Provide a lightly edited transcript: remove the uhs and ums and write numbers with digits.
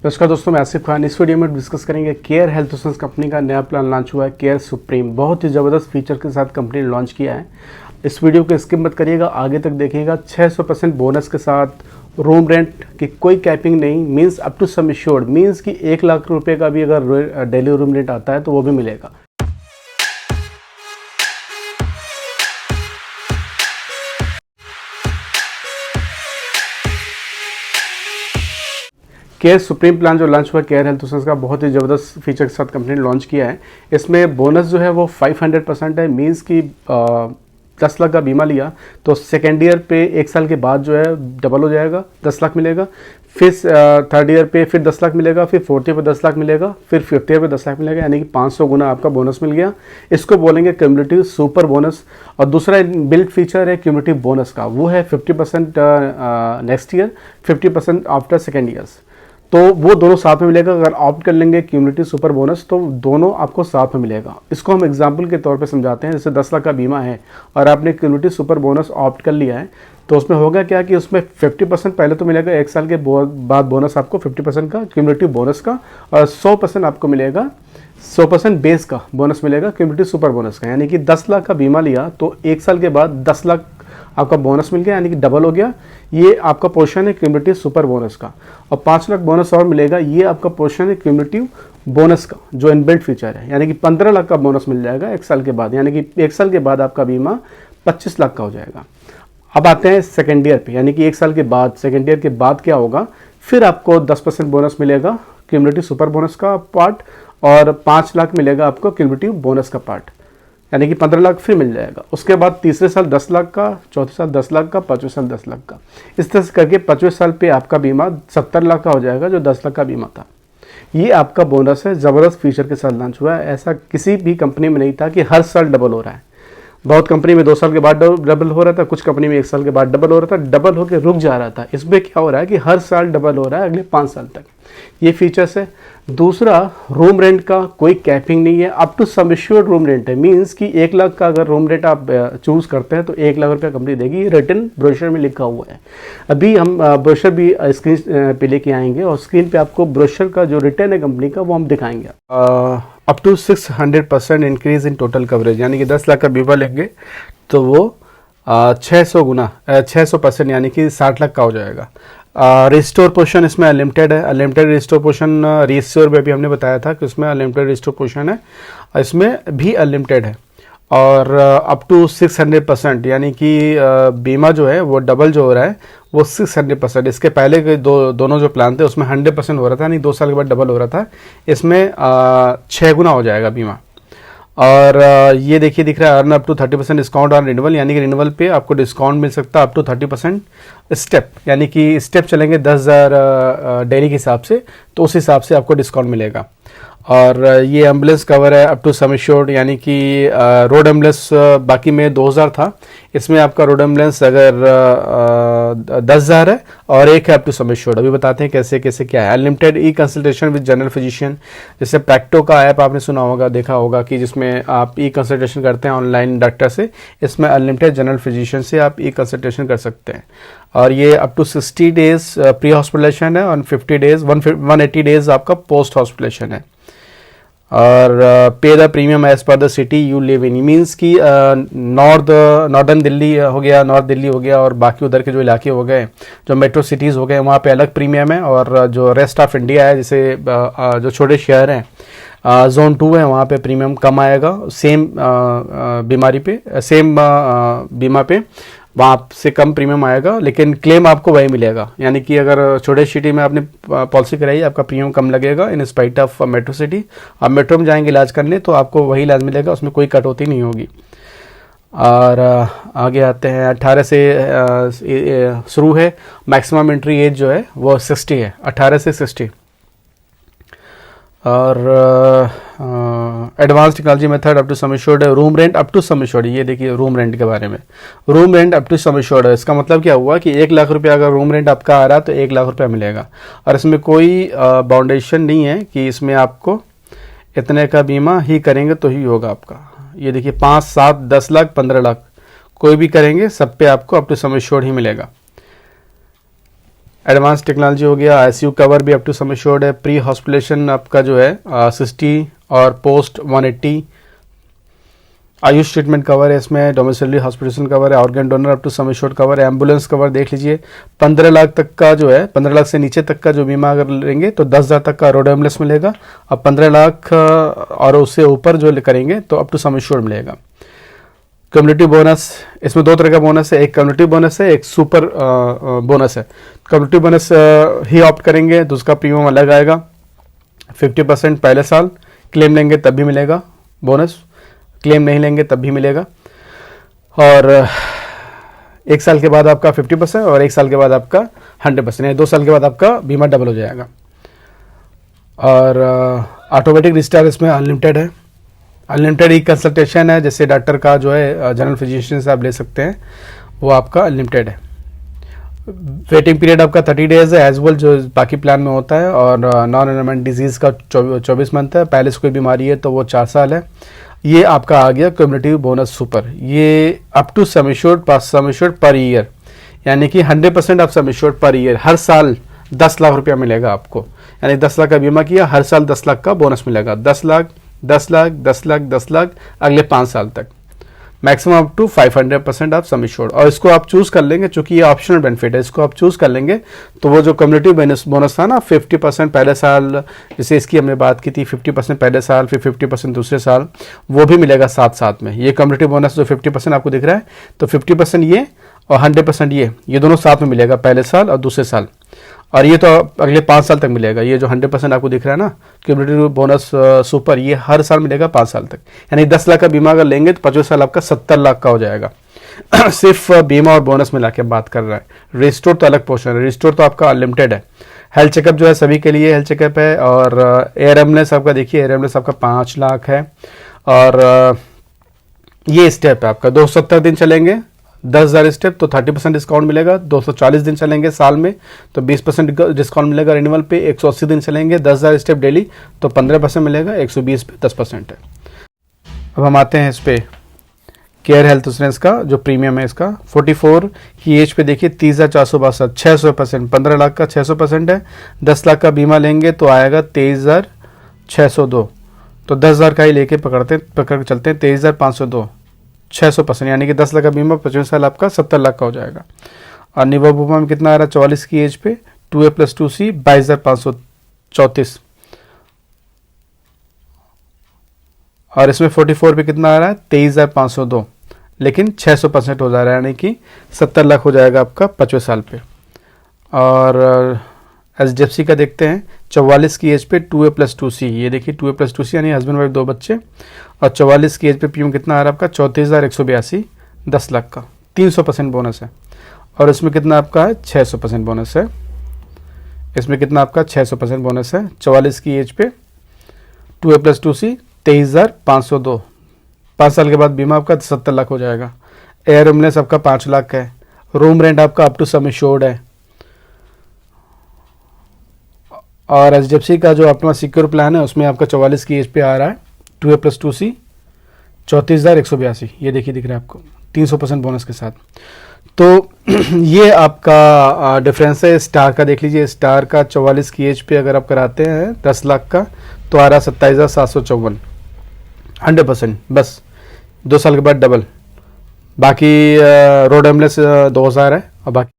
नमस्कार दोस्तों, मैं आसिफ खान। इस वीडियो में डिस्कस करेंगे केयर हेल्थ इंश्योरेंस कंपनी का नया प्लान लॉन्च हुआ है, केयर सुप्रीम। बहुत ही ज़बरदस्त फीचर के साथ कंपनी ने लॉन्च किया है। इस वीडियो को स्किप मत करिएगा, आगे तक देखिएगा। 600% बोनस के साथ, रूम रेंट की कोई कैपिंग नहीं, means up to sum assured, means कि 1 लाख रुपये का भी अगर डेली रूम रेंट आता है तो वो भी मिलेगा। केयर सुप्रीम प्लान जो लॉन्च हुआ केयर हेल्थ इंश्योरेंस का, बहुत ही ज़बरदस्त फीचर के साथ कंपनी ने लॉन्च किया है। इसमें बोनस जो है वो 500% है, मीन्स कि 10 लाख का बीमा लिया तो सेकेंड ईयर पे 1 साल के बाद जो है डबल हो जाएगा, 10 लाख मिलेगा। फिर थर्ड ईयर पे फिर 10 लाख मिलेगा, फिर फोर्थ ईयर पे 10 लाख मिलेगा, फिर फिफ्थ ईयर पे 10 लाख मिलेगा, यानी कि 500 गुना आपका बोनस मिल गया। इसको बोलेंगे क्यूमुलेटिव सुपर बोनस। और दूसरा बिल्ट फीचर है क्यूमुलेटिव बोनस का, वो है 50% next year, 50% after second years. तो वो दोनों साथ में मिलेगा। अगर ऑप्ट कर लेंगे क्यूमुलेटिव सुपर बोनस तो दोनों आपको साथ में मिलेगा। इसको हम एग्जांपल के तौर पे समझाते हैं। जैसे 10 लाख का बीमा है और आपने क्यूमुलेटिव सुपर बोनस ऑप्ट कर लिया है, तो उसमें होगा क्या कि उसमें 50% पहले तो मिलेगा, 1 साल के बाद बोनस आपको 50% का क्यूमुलेटिव बोनस का, और 100% आपको मिलेगा, 100% बेस का बोनस मिलेगा क्यूमुलेटिव सुपर बोनस का। यानी कि 10 लाख का बीमा लिया तो 1 साल के बाद 10 लाख आपका बोनस मिल गया, यानी कि डबल हो गया। ये आपका पोर्शन है क्यूमुलेटिव सुपर बोनस का। और 5 लाख बोनस और मिलेगा, ये आपका पोर्शन है क्यूमुलेटिव बोनस का जो इनबिल्ट फीचर है। यानी कि 15 लाख का बोनस मिल जाएगा 1 साल के बाद, यानी कि 1 साल के बाद आपका बीमा 25 लाख का हो जाएगा। अब आते हैं सेकेंड ईयर पे, यानी कि 1 साल के बाद, सेकेंड ईयर के बाद क्या होगा, फिर आपको 10% बोनस मिलेगा क्यूमुलेटिव सुपर बोनस का पार्ट, और 5 लाख मिलेगा आपको क्यूमुलेटिव बोनस का पार्ट, यानी कि 15 लाख फिर मिल जाएगा। उसके बाद तीसरे साल 10 लाख का, चौथे साल 10 लाख का, पाँचवें साल 10 लाख का। इस तरह से करके 5वें साल पे आपका बीमा 70 लाख का हो जाएगा, जो 10 लाख का बीमा था। ये आपका बोनस है, ज़बरदस्त फीचर के साथ लॉन्च हुआ है। ऐसा किसी भी कंपनी में नहीं था कि हर साल डबल हो रहा है। बहुत कंपनी में 2 साल के बाद डबल हो रहा था, कुछ कंपनी में 1 साल के बाद डबल हो रहा था, डबल होकर रुक जा रहा था। इसमें क्या हो रहा है कि हर साल डबल हो रहा है अगले 5 साल तक। ये फीचर्स है। दूसरा, रूम रेंट का कोई कैपिंग नहीं है, up to sum assured room rent है, मीन्स कि 1 लाख का अगर रूम रेंट आप चूज करते हैं तो 1 लाख रुपया कंपनी देगी। ये रिटन ब्रोशर में लिखा हुआ है। अभी हम ब्रोशर भी स्क्रीन पे लेके आएंगे, और स्क्रीन पे आपको ब्रोशर का जो रिटर्न है कंपनी का वो हम दिखाएंगे। Up to 600% increase in total coverage, यानी कि 10 लाख का बीमा लेंगे तो वो 600% यानी कि 60 लाख का हो जाएगा। रिस्टोर पोर्शन इसमें अनलिमिटेड है। अनलिमिटेड रिस्टोर पोर्शन रीस्टोर में भी हमने बताया था कि उसमें अनलिमिटेड रिस्टोर पोर्शन है, इसमें भी अनलिमिटेड है। और अप टू 600%, यानी कि बीमा जो है वो डबल जो हो रहा है वो 600%। इसके पहले के दोनों जो प्लान थे उसमें 100% हो रहा था, यानी 2 साल के बाद डबल हो रहा था। इसमें 6 गुना हो जाएगा बीमा। और ये देखिए दिख रहा है earn up to 30% discount on renewal, यानी कि रिन्यूअल पे आपको डिस्काउंट मिल सकता है अप टू 30% स्टेप, यानी कि स्टेप चलेंगे 10,000 डेली के हिसाब से, तो उस हिसाब से आपको डिस्काउंट मिलेगा। और ये एम्बुलेंस कवर है अप टू सम एश्योर्ड, यानी कि रोड एम्बुलेंस बाकी में 2,000 था, इसमें आपका रोड एम्बुलेंस अगर 10,000 है और एक है अप टू सम एश्योर्ड। अभी बताते हैं कैसे कैसे क्या है। Unlimited e consultation with general physician, जैसे प्रैक्टो का ऐप आपने सुना होगा, देखा होगा कि जिसमें आप ई कंसल्टेशन करते हैं ऑनलाइन डॉक्टर से, इसमें अनलिमिटेड जनरल फिजिशियन से आप ई कंसल्टेशन कर सकते हैं। और ये अप टू 60 डेज प्री हॉस्पिटलेशन है, और 180 डेज आपका पोस्ट हॉस्पिटलेशन है। और pay the premium as per the city you live in, means कि नॉर्दर्न दिल्ली हो गया, नॉर्थ दिल्ली हो गया, और बाकी उधर के जो इलाके हो गए, जो मेट्रो सिटीज़ हो गए, वहाँ पे अलग प्रीमियम है। और जो रेस्ट ऑफ इंडिया है, जैसे जो छोटे शहर हैं, जोन 2 है, वहाँ पे प्रीमियम कम आएगा। सेम बीमारी पे, सेम बीमा पे वहाँ से कम प्रीमियम आएगा, लेकिन क्लेम आपको वही मिलेगा। यानी कि अगर छोटे सिटी में आपने पॉलिसी कराई, आपका प्रीमियम कम लगेगा in spite of metro city. आप मेट्रो में जाएंगे इलाज करने तो आपको वही इलाज मिलेगा, उसमें कोई कटौती नहीं होगी। और आगे आते हैं, 18 से शुरू है। मैक्सिमम एंट्री एज जो है वो 60 है, 18 से 60। और advance technology method up to sum assured है। Room rent up to sum assured, ये देखिए रूम रेंट के बारे में, room rent up to sum assured है। इसका मतलब क्या हुआ कि 1 लाख रुपया अगर रूम रेंट आपका आ रहा है तो 1 लाख रुपया मिलेगा। और इसमें कोई बाउंडेशन नहीं है कि इसमें आपको इतने का बीमा ही करेंगे तो ही होगा आपका। ये देखिए 5, 7, 10 लाख, 15 लाख कोई भी करेंगे, सब पे आपको अप टू सम एश्योर्ड ही मिलेगा। एडवांस टेक्नोलॉजी हो गया, आईसीयू कवर भी अप टू सम एश्योर्ड है, प्री हॉस्पिटलेशन आपका जो है 60 और पोस्ट 180, आयुष ट्रीटमेंट कवर है इसमें, डोमिसिलरी हॉस्पिटल कवर है, organ donor up to sum assured cover है, एम्बुलेंस कवर देख लीजिए 15 लाख तक का जो है, 15 लाख से नीचे तक का जो बीमा अगर लेंगे तो 10,000 तक का रोड एम्बुलेंस मिलेगा, और 15 लाख और उससे ऊपर जो करेंगे तो अप टू सम एश्योर्ड मिलेगा। कम्युनिटी बोनस, इसमें दो तरह का बोनस है, एक कम्युनिटी बोनस है, एक सुपर बोनस है। कम्युनिटी बोनस ही ऑप्ट करेंगे तो उसका प्रीमियम अलग आएगा, 50% पहले साल, क्लेम लेंगे तब भी मिलेगा बोनस, क्लेम नहीं लेंगे तब भी मिलेगा, और एक साल के बाद आपका 50% और एक साल के बाद आपका 100%, यानी 2 साल के बाद आपका बीमा डबल हो जाएगा। और ऑटोमेटिक रिस्टार इसमें अनलिमिटेड है, अनलिमिटेड ई कंसल्टेशन है, जैसे डॉक्टर का जो है जनरल फिजिशियन से आप ले सकते हैं, वो आपका अनलिमिटेड है। वेटिंग पीरियड आपका 30 डेज है एज वेल जो बाकी प्लान में होता है, और नॉन एनवायरमेंट डिजीज़ का 24 मंथ है, पहले से कोई बीमारी है तो वो 4 साल है। ये आपका आ गया कम्युनिटी बोनस सुपर, ये up to sum assured per year, यानी कि 100% of sum assured per year, हर साल 10 लाख रुपया मिलेगा आपको, यानी 10 लाख का बीमा किया, हर साल 10 लाख का बोनस मिलेगा, 10 लाख 10 लाख 10 लाख 10 लाख अगले 5 साल तक, maximum up to 500% of sum assured. और इसको आप चूज कर लेंगे, चूंकि ये ऑप्शनल बेनिफिट है, इसको आप चूज कर लेंगे तो वो जो कम्युनिटी बोनस था ना 50% पहले साल, जैसे इसकी हमने बात की थी 50% पहले साल, फिर 50% दूसरे साल, वो भी मिलेगा साथ साथ में। ये कम्युनिटी बोनस जो 50% आपको दिख रहा है, तो 50% ये और 100% ये दोनों साथ में मिलेगा, पहले साल और दूसरे साल, और ये तो अगले 5 साल तक मिलेगा। ये जो 100% आपको दिख रहा है ना कम्युनिटी बोनस सुपर, ये हर साल मिलेगा 5 साल तक, यानी 10 लाख का बीमा अगर लेंगे तो 25 साल आपका 70 लाख का हो जाएगा। सिर्फ बीमा और बोनस मिला के बात कर रहा है। रिस्टोर तो अलग पोर्शन है, रिस्टोर तो आपका अनलिमिटेड है। हेल्थ चेकअप जो है सभी के लिए हेल्थ चेकअप है, और एयर एम्बुलेंस आपका देखिए, एयर एम्बुलेंस आपका 5 लाख है, और ये स्टेप है आपका 270 दिन चलेंगे 10,000 स्टेप तो 30% डिस्काउंट मिलेगा, 240 दिन चलेंगे साल में तो 20% डिस्काउंट मिलेगा रिन्यूअल पे, 180 दिन चलेंगे 10,000 स्टेप डेली तो 15% मिलेगा, 120 पे 10% है। अब हम आते हैं इस पे केयर हेल्थ इंश्योरेंस का जो प्रीमियम है इसका 44 की एज पे देखिए 30,462, 600%, 15 लाख का 600% है, 10 लाख का बीमा लेंगे तो आएगा 23,602, तो 10,000 का ही लेके पकड़ के चलते हैं, 23,502, 600%, यानी कि 10 लाख का बीमा 25 साल आपका 70 लाख का हो जाएगा। और निवोबुमा में कितना आ रहा है 44 की एज पे 2A+2C 22,534, और इसमें 44 पे कितना आ रहा है 23,502, लेकिन 600% हो जा रहा है, यानी कि 70 लाख हो जाएगा आपका 25 साल पे। और HDFC का देखते हैं 44 की एज पे 2A+2C, ये देखिए 2A+2C यानी हस्बैंड वाइफ 2 बच्चे, और 44 की एज पे प्रीमियम कितना आ रहा है आपका 34,182, 10 लाख का 300% बोनस है। और इसमें कितना आपका है 600% बोनस है, इसमें कितना आपका 600% बोनस है। 44 की एज पे 2A+2C 23,502, 5 साल के बाद बीमा आपका 70 लाख हो जाएगा। एयर एम्बुलेंस आपका 5 लाख है, रूम रेंट आपका अप टू सम एश्योर्ड है, और HDFC का जो अपना सिक्योर प्लान है उसमें आपका 44 की एज पे आ रहा है 2A+2C 34,182, ये देखिए दिख रहा है आपको 300% बोनस के साथ। तो ये आपका डिफरेंस है। स्टार का देख लीजिए, स्टार का 44 की एज पे अगर आप कराते हैं 10 लाख का तो आ रहा 27,754, 100%, बस 2 साल के बाद डबल। बाकी रोड एम्बुलेंस 2,000 है, और बाकी